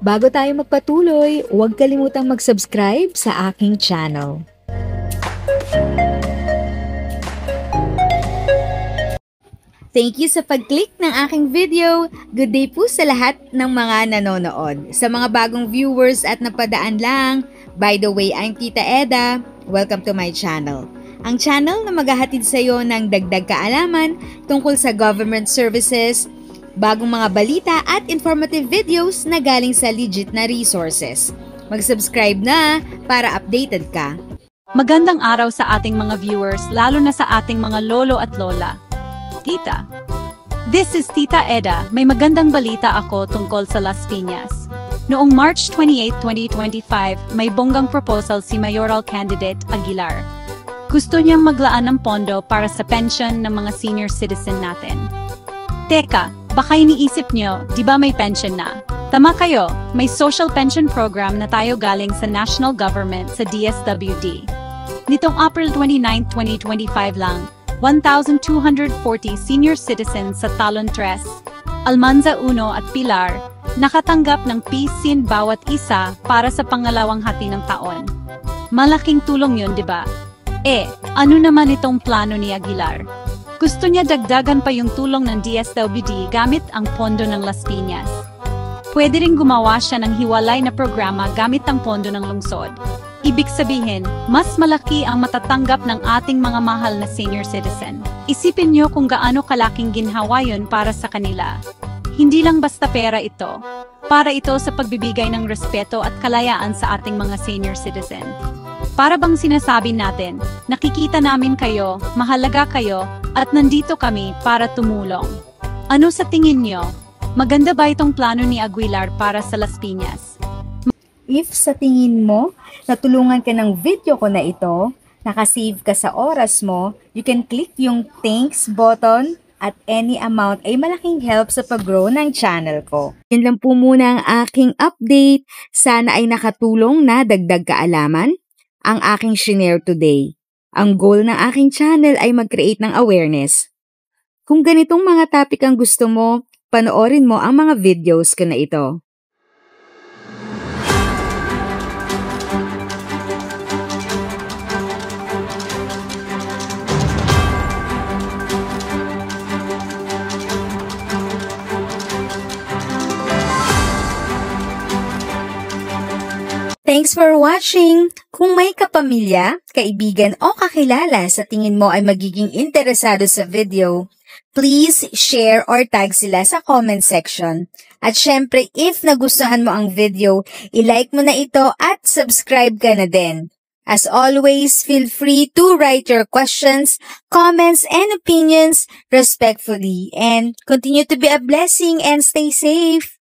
Bago tayo magpatuloy, huwag kalimutang mag-subscribe sa aking channel. Thank you sa pag-click ng aking video. Good day po sa lahat ng mga nanonood. Sa mga bagong viewers at napadaan lang, by the way, I'm Tita Eda. Welcome to my channel. Ang channel na maghahatid sa iyo ng dagdag kaalaman tungkol sa government services, bagong mga balita at informative videos na galing sa legit na resources. Mag-subscribe na para updated ka. Magandang araw sa ating mga viewers, lalo na sa ating mga lolo at lola. Tita. This is Tita Eda. May magandang balita ako tungkol sa Las Piñas. Noong March 28, 2025, may bonggang proposal si mayoral candidate Aguilar. Gusto niyang maglaan ng pondo para sa pension ng mga senior citizen natin. Teka, baka iniisip niyo, di ba may pension na? Tama kayo, may social pension program na tayo galing sa national government sa DSWD. Nitong April 29, 2025 lang, 1,240 senior citizens sa Talon 3, Almanza 1 at Pilar, nakatanggap ng PSIN bawat isa para sa pangalawang hati ng taon. Malaking tulong yun, di ba? Ano naman itong plano ni Aguilar? Gusto niya dagdagan pa yung tulong ng DSWD gamit ang pondo ng Las Piñas. Pwede ring gumawa siya ng hiwalay na programa gamit ang pondo ng lungsod. Ibig sabihin, mas malaki ang matatanggap ng ating mga mahal na senior citizen. Isipin niyo kung gaano kalaking ginhawa yun para sa kanila. Hindi lang basta pera ito. Para ito sa pagbibigay ng respeto at kalayaan sa ating mga senior citizen. Para bang sinasabi natin, nakikita namin kayo, mahalaga kayo, at nandito kami para tumulong. Ano sa tingin niyo? Maganda ba itong plano ni Aguilar para sa Las Piñas? If sa tingin mo, natulungan ka ng video ko na ito, nakasave ka sa oras mo, you can click yung thanks button at any amount ay malaking help sa pag-grow ng channel ko. Yan lang po muna ang aking update. Sana ay nakatulong na dagdag kaalaman ang aking shinare today. Ang goal ng aking channel ay mag-create ng awareness. Kung ganitong mga topic ang gusto mo, panoorin mo ang mga videos ko na ito. Thanks for watching! Kung may kapamilya, kaibigan o kakilala sa tingin mo ay magiging interesado sa video, please share or tag sila sa comment section. At syempre, if nagustuhan mo ang video, i-like mo na ito at subscribe ka na din. As always, feel free to write your questions, comments, and opinions respectfully. And continue to be a blessing and stay safe!